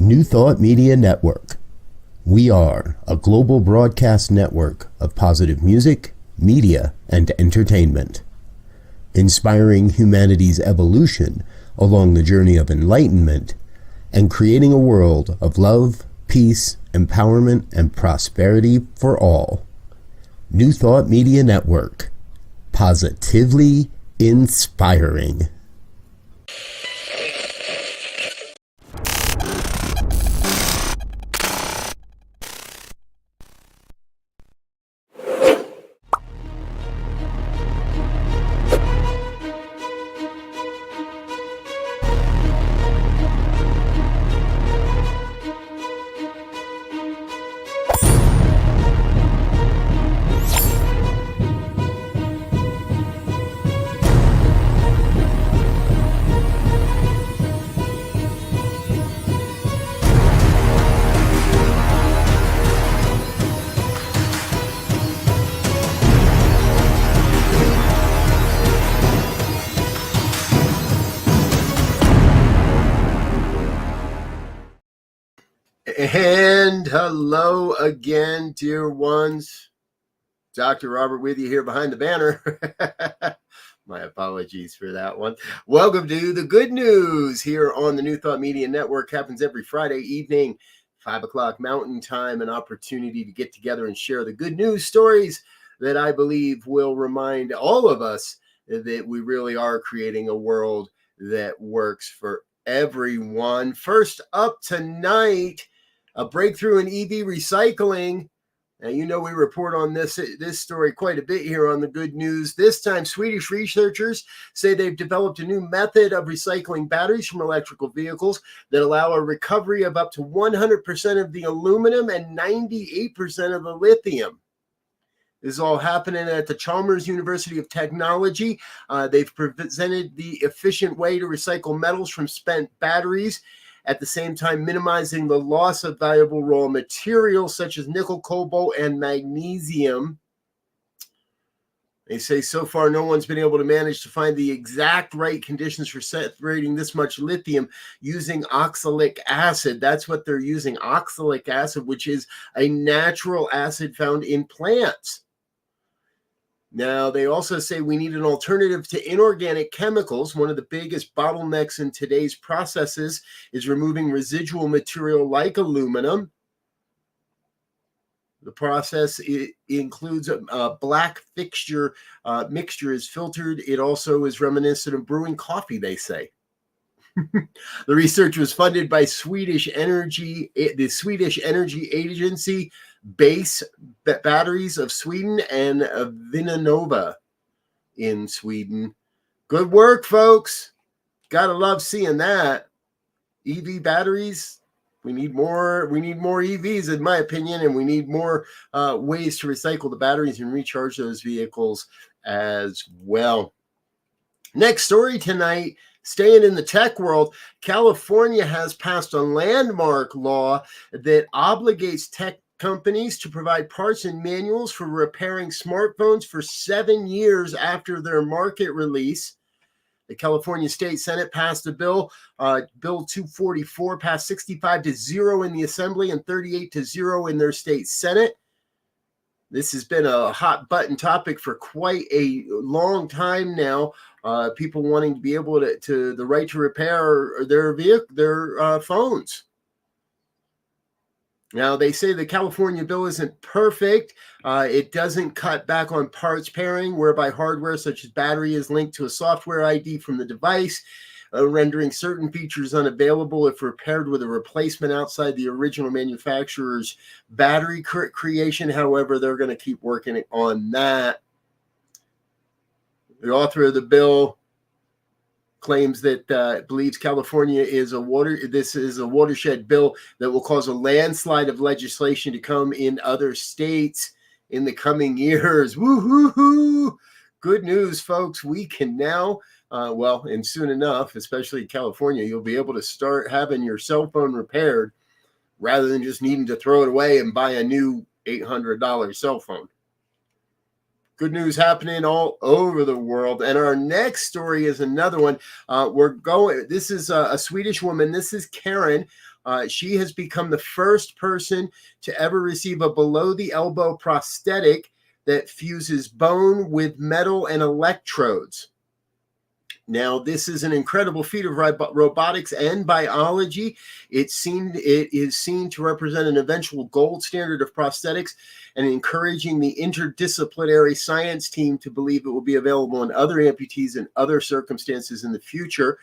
New Thought Media Network. We are a global broadcast network of positive music, media, and entertainment, inspiring humanity's evolution along the journey of enlightenment and creating a world of love, peace, empowerment, and prosperity for all. New Thought Media Network. Positively inspiring. And hello again, dear ones. Dr. Robert with you here behind the banner. My apologies for that one. Welcome to the good news here on the New Thought Media Network. Happens every Friday evening, 5 o'clock Mountain Time, an opportunity to get together and share the good news stories that I believe will remind all of us that we really are creating a world that works for everyone. First up tonight, a breakthrough in EV recycling. Now, you know we report on this story quite a bit here on the good news. This time, Swedish researchers say they've developed a new method of recycling batteries from electrical vehicles that allow a recovery of up to 100% of the aluminum and 98% of the lithium. This is all happening at the Chalmers University of Technology. They've presented the efficient way to recycle metals from spent batteries, at the same time minimizing the loss of valuable raw materials such as nickel, cobalt, and magnesium. They say so far no one's been able to manage to find the exact right conditions for separating this much lithium using oxalic acid. That's what they're using, oxalic acid, which is a natural acid found in plants. Now, they also say we need an alternative to inorganic chemicals. One of the biggest bottlenecks in today's processes is removing residual material like aluminum. The process includes a black mixture is filtered. It also is reminiscent of brewing coffee, they say. The research was funded by the Swedish Energy Agency, Base Batteries of Sweden, and Vinnova in Sweden. Good work, folks. Gotta love seeing that. EV batteries. We need more EVs, in my opinion, and we need more ways to recycle the batteries and recharge those vehicles as well. Next story tonight. Staying in the tech world, California has passed a landmark law that obligates tech companies to provide parts and manuals for repairing smartphones for 7 years after their market release. The California State Senate passed a bill, Bill 244, passed 65-0 in the Assembly and 38-0 in their state Senate. This has been a hot button topic for quite a long time now. People wanting to be able to the right to repair their phones. Now, they say the California bill isn't perfect. It doesn't cut back on parts pairing, whereby hardware such as battery is linked to a software ID from the device, rendering certain features unavailable if repaired with a replacement outside the original manufacturer's battery creation. However, they're going to keep working on that. The author of the bill claims that believes California is this is a watershed bill that will cause a landslide of legislation to come in other states in the coming years. Woo-hoo-hoo! Good news, folks. We can now, and soon enough, especially in California, you'll be able to start having your cell phone repaired rather than just needing to throw it away and buy a new $800 cell phone. Good news happening all over the world. And our next story is another one. This is a Swedish woman. This is Karen. She has become the first person to ever receive a below-the-elbow prosthetic that fuses bone with metal and electrodes. Now, this is an incredible feat of robotics and biology. It is seen to represent an eventual gold standard of prosthetics and encouraging the interdisciplinary science team to believe it will be available in other amputees and other circumstances in the future.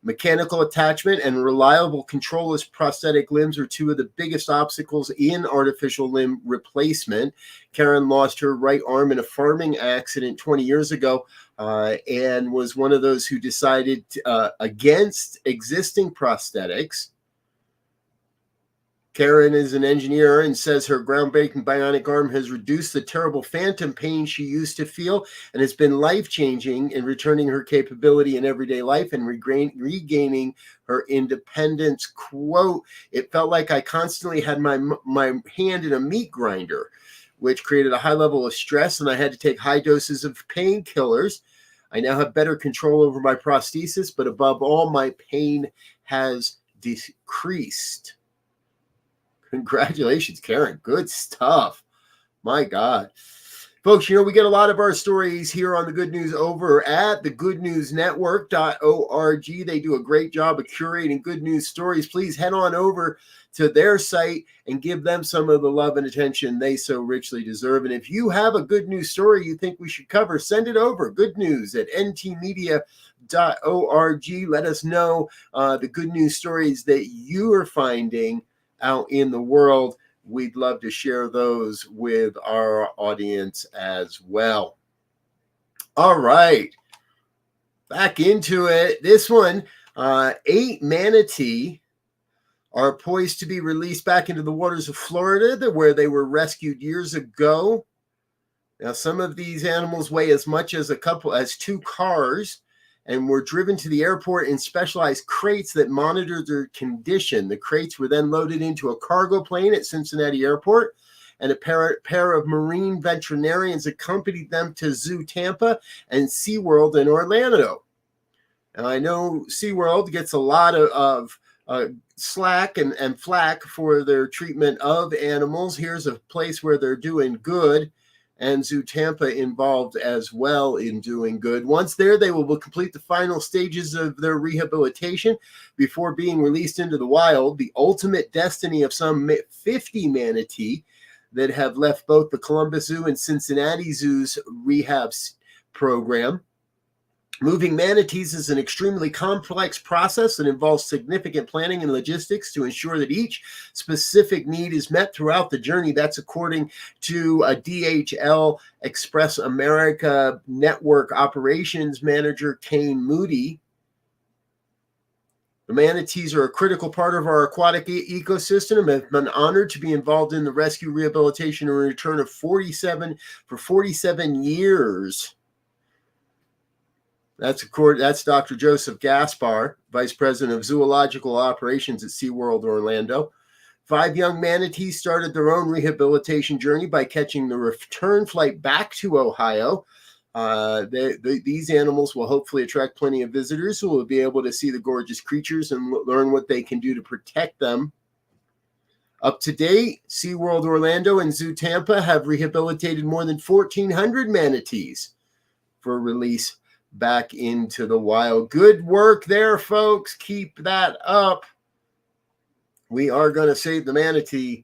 Mechanical attachment and reliable controlless prosthetic limbs are two of the biggest obstacles in artificial limb replacement. Karen lost her right arm in a farming accident 20 years ago and was one of those who decided against existing prosthetics. Karen is an engineer and says her groundbreaking bionic arm has reduced the terrible phantom pain she used to feel and has been life-changing in returning her capability in everyday life and regaining her independence. Quote, "It felt like I constantly had my hand in a meat grinder, which created a high level of stress, and I had to take high doses of painkillers. I now have better control over my prosthesis, but above all, my pain has decreased." Congratulations, Karen. Good stuff. My God. Folks, we get a lot of our stories here on the Good News over at thegoodnewsnetwork.org. They do a great job of curating good news stories. Please head on over to their site and give them some of the love and attention they so richly deserve. And if you have a good news story you think we should cover, send it over. goodnews@ntmedia.org. Let us know the good news stories that you are finding out in the world. We'd love to share those with our audience as well. All right, back into it. This one, 8 manatee are poised to be released back into the waters of Florida, where they were rescued years ago. Now, some of these animals weigh as much as 2 cars and were driven to the airport in specialized crates that monitored their condition. The crates were then loaded into a cargo plane at Cincinnati Airport, and a pair of marine veterinarians accompanied them to Zoo Tampa and SeaWorld in Orlando. Now, I know SeaWorld gets a lot of slack and flack for their treatment of animals. Here's a place where they're doing good, and Zoo Tampa involved as well in doing good. Once there, they will complete the final stages of their rehabilitation before being released into the wild. The ultimate destiny of some 50 manatee that have left both the Columbus Zoo and Cincinnati Zoo's rehab program. Moving manatees is an extremely complex process that involves significant planning and logistics to ensure that each specific need is met throughout the journey. That's according to a DHL Express America Network Operations Manager, Kane Moody. The manatees are a critical part of our aquatic ecosystem and have been honored to be involved in the rescue, rehabilitation, and return of 47 years. That's Dr. Joseph Gaspar, Vice President of Zoological Operations at SeaWorld Orlando. 5 young manatees started their own rehabilitation journey by catching the return flight back to Ohio. These animals will hopefully attract plenty of visitors who will be able to see the gorgeous creatures and learn what they can do to protect them. Up to date, SeaWorld Orlando and Zoo Tampa have rehabilitated more than 1,400 manatees for release back into the wild. Good work there, folks. Keep that up. We are going to save the manatee.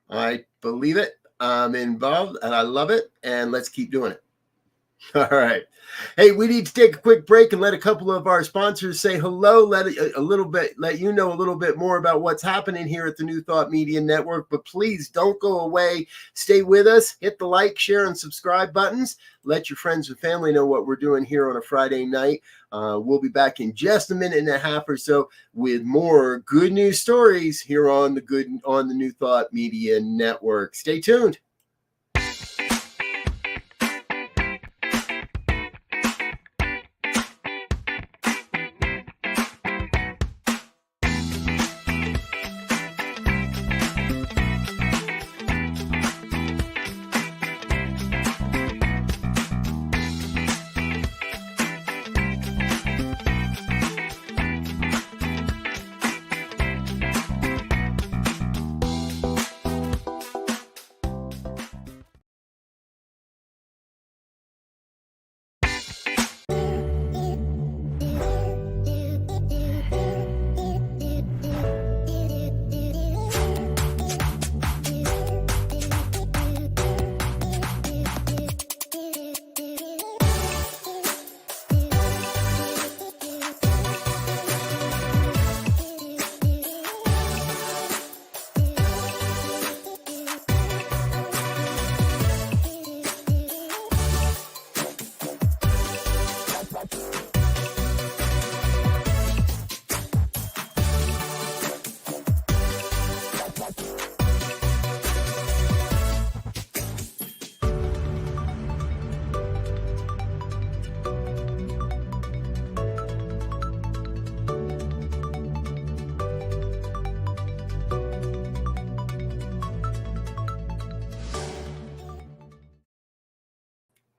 I believe it. I'm involved and I love it. And let's keep doing it. All right. Hey, we need to take a quick break and let a couple of our sponsors say hello, let you know a little bit more about what's happening here at the New Thought Media Network. But please don't go away. Stay with us. Hit the like, share, and subscribe buttons. Let your friends and family know what we're doing here on a Friday night. We'll be back in just a minute and a half or so with more good news stories here on the New Thought Media Network. Stay tuned.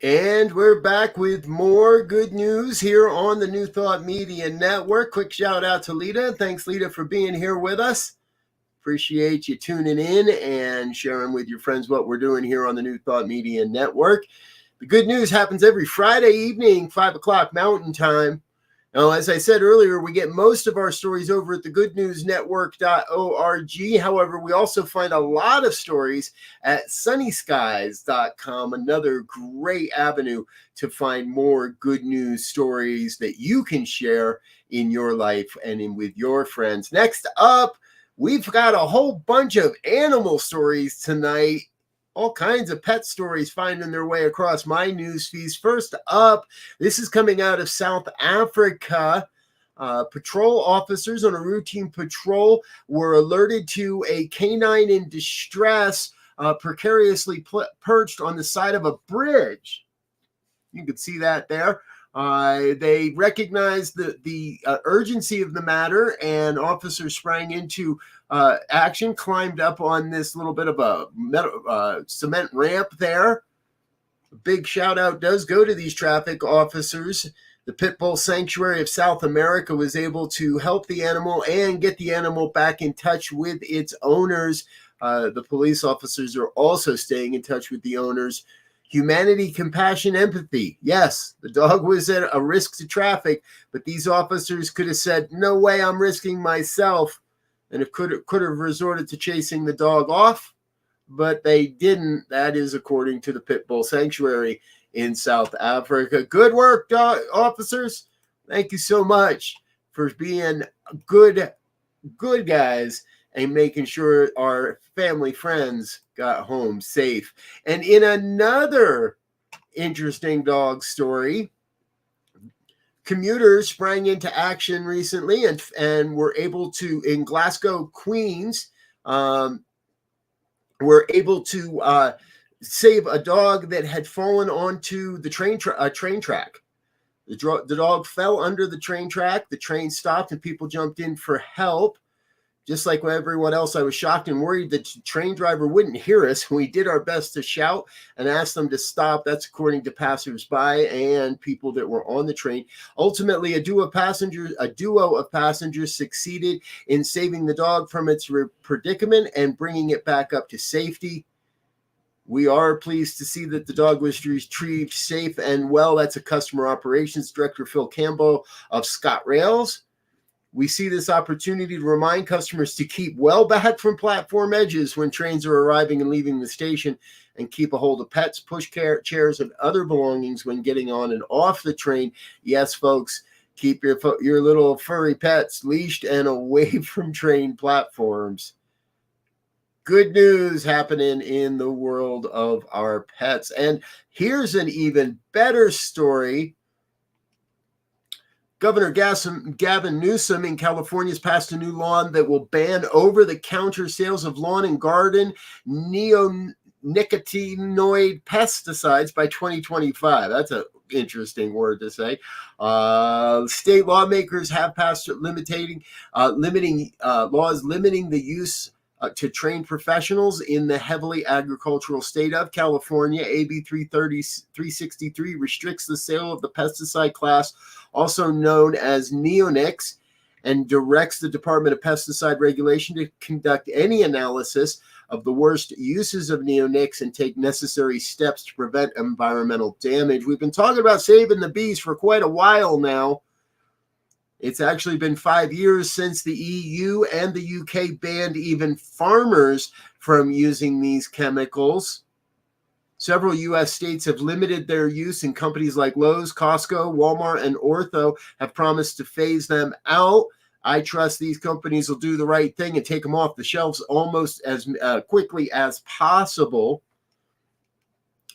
And we're back with more good news here on the New Thought Media Network. Quick shout out to Lita. Thanks, Lita, for being here with us. Appreciate you tuning in and sharing with your friends what we're doing here on the New Thought Media Network. The good news happens every Friday evening, 5 o'clock Mountain Time. Now, as I said earlier, we get most of our stories over at the goodnewsnetwork.org. However, we also find a lot of stories at sunnyskies.com, another great avenue to find more good news stories that you can share in your life and with your friends. Next up, we've got a whole bunch of animal stories tonight. All kinds of pet stories finding their way across my news feeds. First up, this is coming out of South Africa. Patrol officers on a routine patrol were alerted to a canine in distress, precariously perched on the side of a bridge. You can see that there. They recognized the urgency of the matter, and officers sprang into action, climbed up on this little bit of a cement ramp there. A big shout out does go to these traffic officers. The Pit Bull Sanctuary of South America was able to help the animal and get the animal back in touch with its owners. The police officers are also staying in touch with the owners. Humanity, compassion, empathy. Yes, the dog was at a risk to traffic, but these officers could have said, no way, I'm risking myself. And it could have resorted to chasing the dog off, but they didn't. That is according to the Pit Bull Sanctuary in South Africa. Good work, officers. Thank you so much for being good guys and making sure our family friends got home safe. And in another interesting dog story, commuters sprang into action recently and were able to, in Glasgow, Queens, were able to save a dog that had fallen onto the train track. The dog fell under the train track. The train stopped and people jumped in for help. Just like everyone else, I was shocked and worried that the train driver wouldn't hear us. We did our best to shout and ask them to stop. That's according to passersby and people that were on the train. Ultimately, a duo of passengers succeeded in saving the dog from its predicament and bringing it back up to safety. We are pleased to see that the dog was retrieved safe and well. That's a customer operations director, Phil Campbell of Scott Rails. We see this opportunity to remind customers to keep well back from platform edges when trains are arriving and leaving the station, and keep a hold of pets, push chairs, and other belongings when getting on and off the train. Yes, folks, keep your little furry pets leashed and away from train platforms. Good news happening in the world of our pets. And here's an even better story. Governor Gavin Newsom in California has passed a new law that will ban over-the-counter sales of lawn and garden neonicotinoid pesticides by 2025. That's an interesting word to say. State lawmakers have passed limiting laws limiting the use to trained professionals in the heavily agricultural state of California. AB 363 restricts the sale of the pesticide class, also known as neonics, and directs the Department of Pesticide Regulation to conduct any analysis of the worst uses of neonics and take necessary steps to prevent environmental damage. We've been talking about saving the bees for quite a while now. It's actually been 5 years since the EU and the UK banned even farmers from using these chemicals. Several U.S. states have limited their use, and companies like Lowe's, Costco, Walmart, and Ortho have promised to phase them out. I trust these companies will do the right thing and take them off the shelves almost as quickly as possible.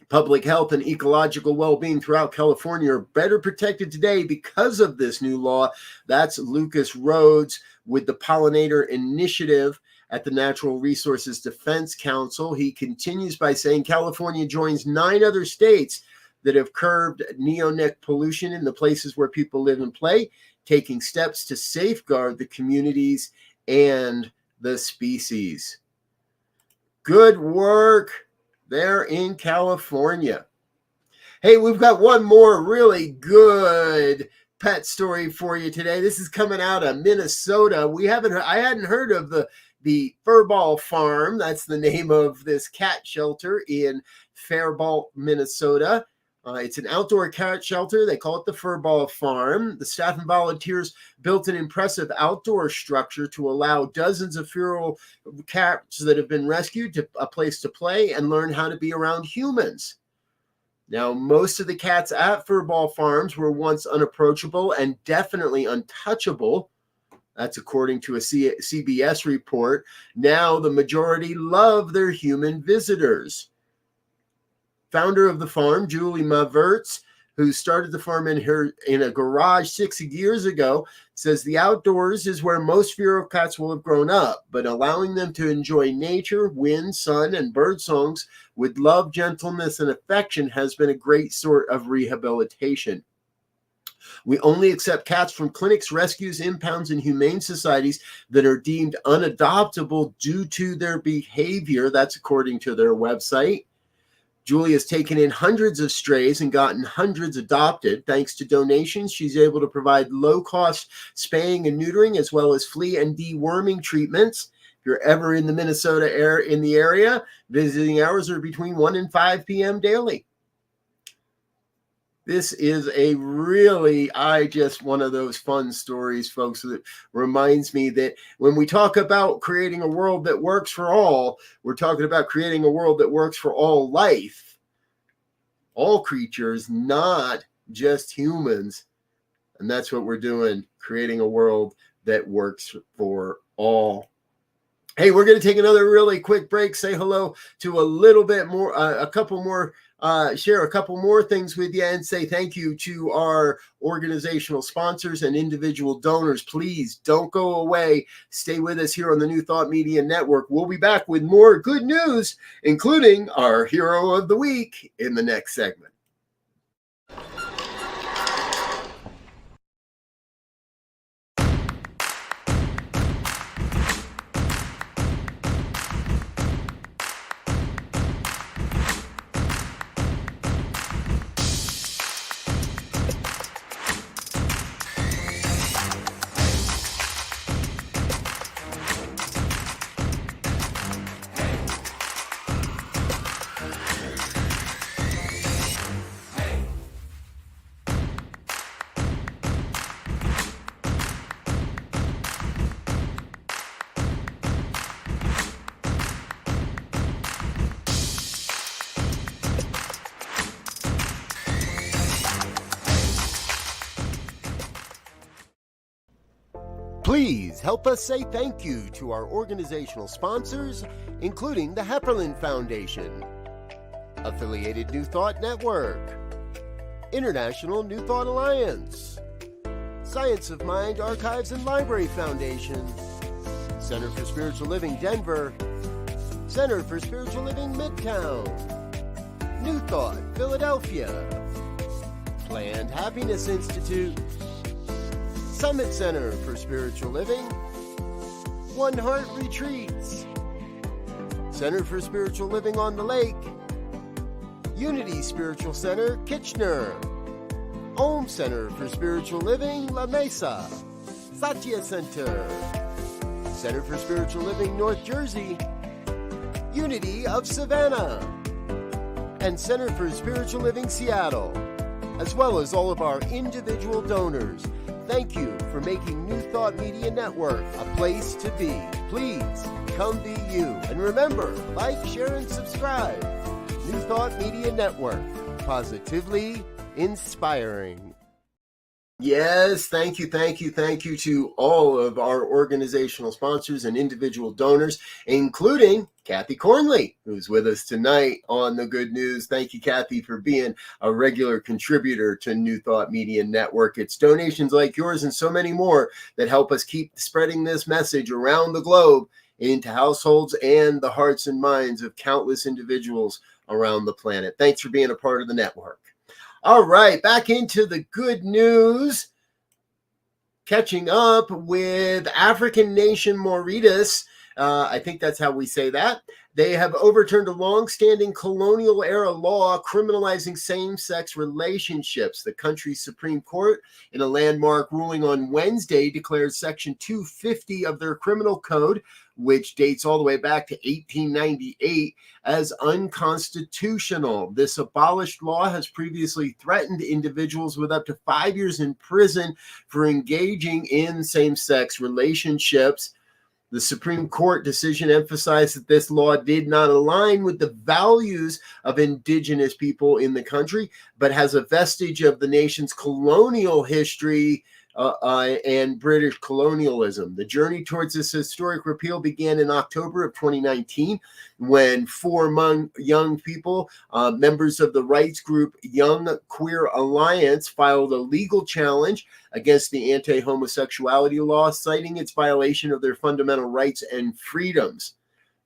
Public health and ecological well-being throughout California are better protected today because of this new law. That's Lucas Rhodes with the Pollinator Initiative at the Natural Resources Defense Council. He continues by saying California joins 9 other states that have curbed neonic pollution in the places where people live and play, taking steps to safeguard the communities and the species. Good work there in California. Hey, we've got one more really good pet story for you today. This is coming out of Minnesota. I hadn't heard of the Furball Farm. That's the name of this cat shelter in Faribault, Minnesota. It's an outdoor cat shelter. They call it the Furball Farm. The staff and volunteers built an impressive outdoor structure to allow dozens of feral cats that have been rescued to a place to play and learn how to be around humans. Now, most of the cats at Furball Farms were once unapproachable and definitely untouchable. That's according to a CBS report. Now, the majority love their human visitors. Founder of the farm, Julie Maverts, who started the farm in a garage 6 years ago, says the outdoors is where most feral cats will have grown up, but allowing them to enjoy nature, wind, sun, and bird songs with love, gentleness, and affection has been a great sort of rehabilitation. We only accept cats from clinics, rescues, impounds, and humane societies that are deemed unadoptable due to their behavior. That's according to their website. Julie has taken in hundreds of strays and gotten hundreds adopted. Thanks to donations, she's able to provide low-cost spaying and neutering as well as flea and deworming treatments. If you're ever in the Minnesota area, visiting hours are between 1 and 5 p.m. daily. This is a really, one of those fun stories, folks, that reminds me that when we talk about creating a world that works for all, we're talking about creating a world that works for all life, all creatures, not just humans. And that's what we're doing, creating a world that works for all. Hey, we're going to take another really quick break, say hello to a little bit more, share a couple more things with you, and say thank you to our organizational sponsors and individual donors. Please don't go away. Stay with us here on the New Thought Media Network. We'll be back with more good news, including our hero of the week in the next segment. Please help us say thank you to our organizational sponsors, including the Hepperlin Foundation, Affiliated New Thought Network, International New Thought Alliance, Science of Mind Archives and Library Foundation, Center for Spiritual Living Denver, Center for Spiritual Living Midtown, New Thought Philadelphia, Planned Happiness Institute, Summit Center for Spiritual Living, One Heart Retreats, Center for Spiritual Living on the Lake, Unity Spiritual Center, Kitchener, Om Center for Spiritual Living, La Mesa, Satya Center, Center for Spiritual Living, North Jersey, Unity of Savannah, and Center for Spiritual Living, Seattle, as well as all of our individual donors. Thank you for making New Thought Media Network a place to be. Please come be you. And remember, like, share, and subscribe. New Thought Media Network, positively inspiring. Yes, thank you to all of our organizational sponsors and individual donors, including Kathy Cornley, who's with us tonight on the Good News. Thank you, Kathy, for being a regular contributor to New Thought Media Network. It's donations like yours and so many more that help us keep spreading this message around the globe into households and the hearts and minds of countless individuals around the planet. Thanks for being a part of the network. All right, back into the good news. Catching up with African nation Mauritius. I think that's how we say that. They have overturned a long-standing colonial-era law criminalizing same-sex relationships. The country's Supreme Court, in a landmark ruling on Wednesday, declared Section 250 of their criminal code, which dates all the way back to 1898, as unconstitutional. This abolished law has previously threatened individuals with up to 5 years in prison for engaging in same-sex relationships. The Supreme Court decision emphasized that this law did not align with the values of indigenous people in the country, but has a vestige of the nation's colonial history and British colonialism. The journey towards this historic repeal began in October of 2019 when four young people, members of the rights group Young Queer Alliance, filed a legal challenge against the anti-homosexuality law, citing its violation of their fundamental rights and freedoms.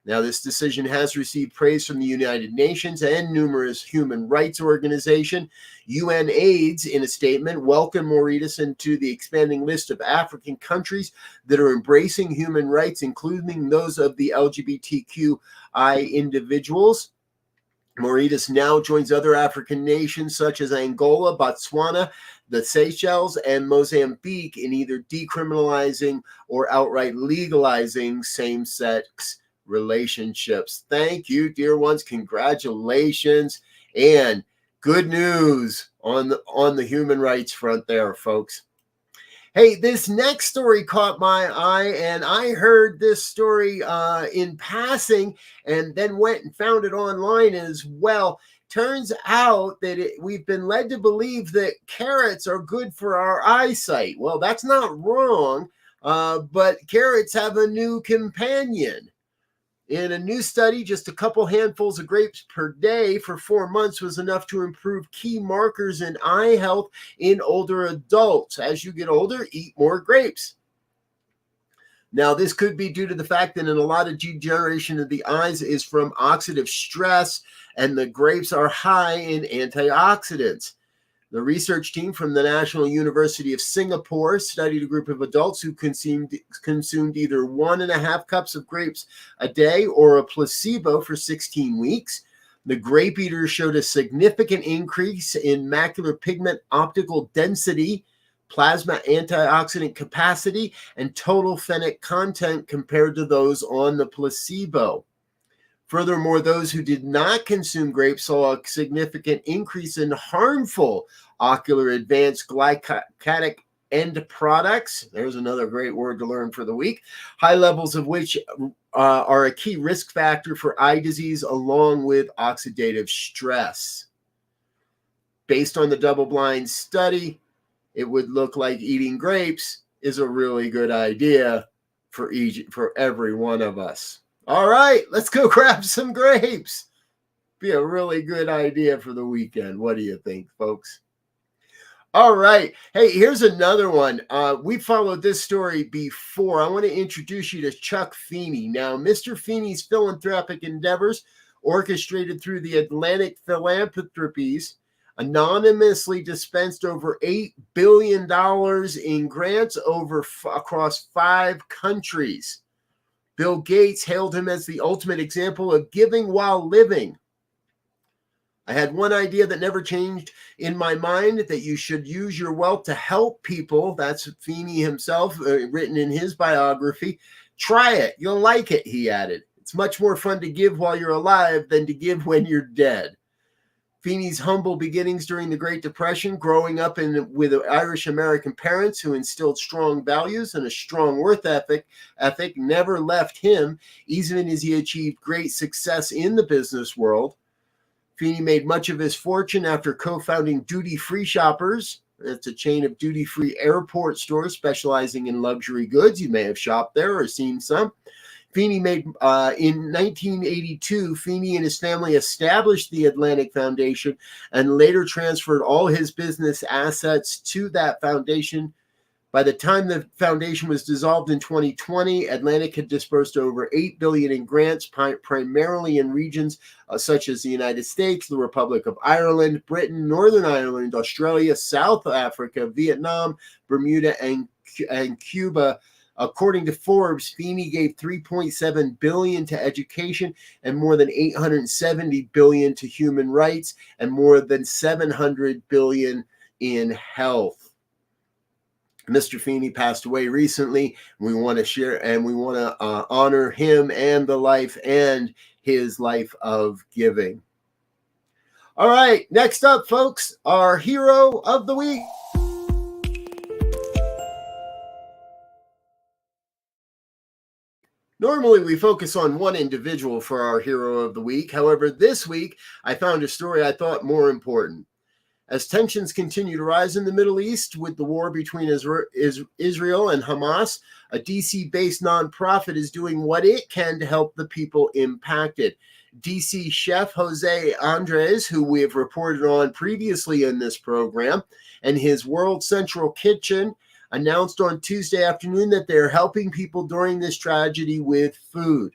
Now, this decision has received praise from the United Nations and numerous human rights organizations. UNAIDS, in a statement, welcomed Mauritius into the expanding list of African countries that are embracing human rights, including those of the LGBTQI individuals. Mauritius now joins other African nations such as Angola, Botswana, the Seychelles, and Mozambique in either decriminalizing or outright legalizing same-sex relationships. Thank you, dear ones. Congratulations and good news on the human rights front there, folks. Hey, this next story caught my eye, and I heard this story in passing and then went and found it online as well. Turns out that we've been led to believe that carrots are good for our eyesight. Well, that's not wrong, but carrots have a new companion. In a new study, just a couple handfuls of grapes per day for 4 months was enough to improve key markers in eye health in older adults. As you get older, eat more grapes. Now, this could be due to the fact that in a lot of degeneration of the eyes is from oxidative stress, and the grapes are high in antioxidants. The research team from the National University of Singapore studied a group of adults who consumed either 1.5 cups of grapes a day or a placebo for 16 weeks. The grape eaters showed a significant increase in macular pigment optical density, plasma antioxidant capacity, and total phenolic content compared to those on the placebo. Furthermore, those who did not consume grapes saw a significant increase in harmful ocular advanced glycatic end products. There's another great word to learn for the week. High levels of which are a key risk factor for eye disease, along with oxidative stress. Based on the double-blind study, it would look like eating grapes is a really good idea for every one of us. All right, let's go grab some grapes. Be a really good idea for the weekend. What do you think, folks? All right. Hey, here's another one. We followed this story before. I want to introduce you to Chuck Feeney. Now, Mr. Feeney's philanthropic endeavors, orchestrated through the Atlantic Philanthropies, anonymously dispensed over $8 billion in grants across 5 countries. Bill Gates hailed him as the ultimate example of giving while living. I had one idea that never changed in my mind, that you should use your wealth to help people. That's Feeney himself, written in his biography. Try it. You'll like it, he added. It's much more fun to give while you're alive than to give when you're dead. Feeney's humble beginnings during the Great Depression, growing up with Irish-American parents who instilled strong values and a strong work ethic, never left him, even as he achieved great success in the business world. Feeney made much of his fortune after co-founding Duty Free Shoppers. It's a chain of duty-free airport stores specializing in luxury goods. You may have shopped there or seen some. Feeney made in 1982, Feeney and his family established the Atlantic Foundation and later transferred all his business assets to that foundation. By the time the foundation was dissolved in 2020, Atlantic had disbursed over $8 billion in grants, primarily in regions such as the United States, the Republic of Ireland, Britain, Northern Ireland, Australia, South Africa, Vietnam, Bermuda, and Cuba. According to Forbes, FEME gave $3.7 billion to education and more than $870 billion to human rights and more than $700 billion in health. Mr. Feeney passed away recently. We want to share and we want to honor him and the life and his life of giving. All right, next up, folks, our hero of the week. Normally, we focus on one individual for our hero of the week. However, this week, I found a story I thought more important. As tensions continue to rise in the Middle East with the war between Israel and Hamas, a DC-based nonprofit is doing what it can to help the people impacted. DC chef Jose Andres, who we have reported on previously in this program, and his World Central Kitchen announced on Tuesday afternoon that they're helping people during this tragedy with food.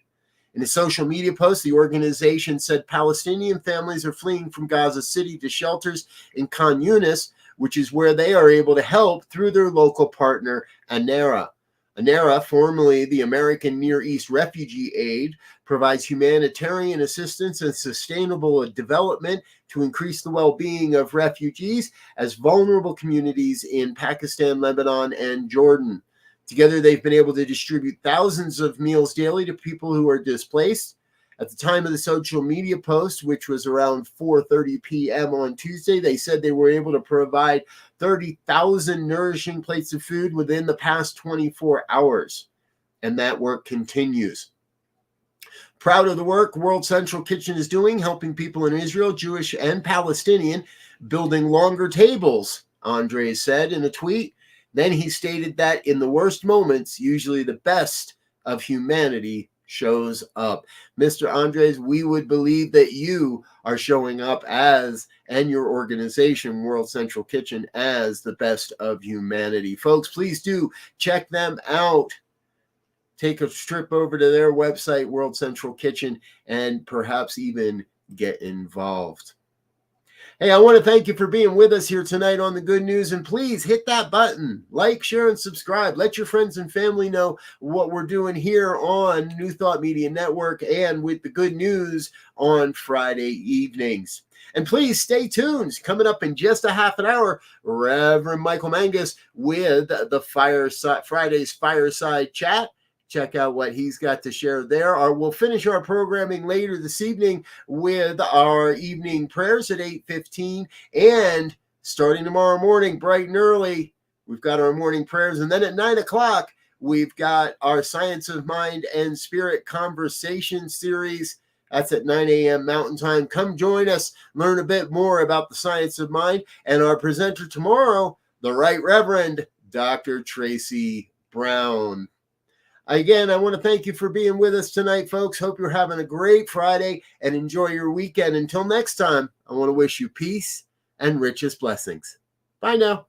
In a social media post, the organization said Palestinian families are fleeing from Gaza City to shelters in Khan Yunis, which is where they are able to help through their local partner, ANERA. ANERA, formerly the American Near East Refugee Aid, provides humanitarian assistance and sustainable development to increase the well-being of refugees as vulnerable communities in Pakistan, Lebanon, and Jordan. Together, they've been able to distribute thousands of meals daily to people who are displaced. At the time of the social media post, which was around 4:30 p.m. on Tuesday, they said they were able to provide 30,000 nourishing plates of food within the past 24 hours. And that work continues. Proud of the work World Central Kitchen is doing, helping people in Israel, Jewish and Palestinian, building longer tables, Andres said in a tweet. Then he stated that in the worst moments, usually the best of humanity shows up. Mr. Andres, we would believe that you are showing up as, and your organization, World Central Kitchen, as the best of humanity. Folks, please do check them out. Take a trip over to their website, World Central Kitchen, and perhaps even get involved. Hey, I want to thank you for being with us here tonight on The Good News, and please hit that button, like, share, and subscribe. Let your friends and family know what we're doing here on New Thought Media Network and with The Good News on Friday evenings. And please stay tuned. Coming up in just a half an hour, Reverend Michael Mangus with the Friday's Fireside Chat. Check out what he's got to share there. We'll finish our programming later this evening with our evening prayers at 8:15. And starting tomorrow morning, bright and early, we've got our morning prayers. And then at 9 o'clock, we've got our Science of Mind and Spirit Conversation series. That's at 9 a.m. Mountain Time. Come join us, learn a bit more about the science of mind. And our presenter tomorrow, the Right Reverend Dr. Tracy Brown. Again, I want to thank you for being with us tonight, folks. Hope you're having a great Friday and enjoy your weekend. Until next time, I want to wish you peace and richest blessings. Bye now.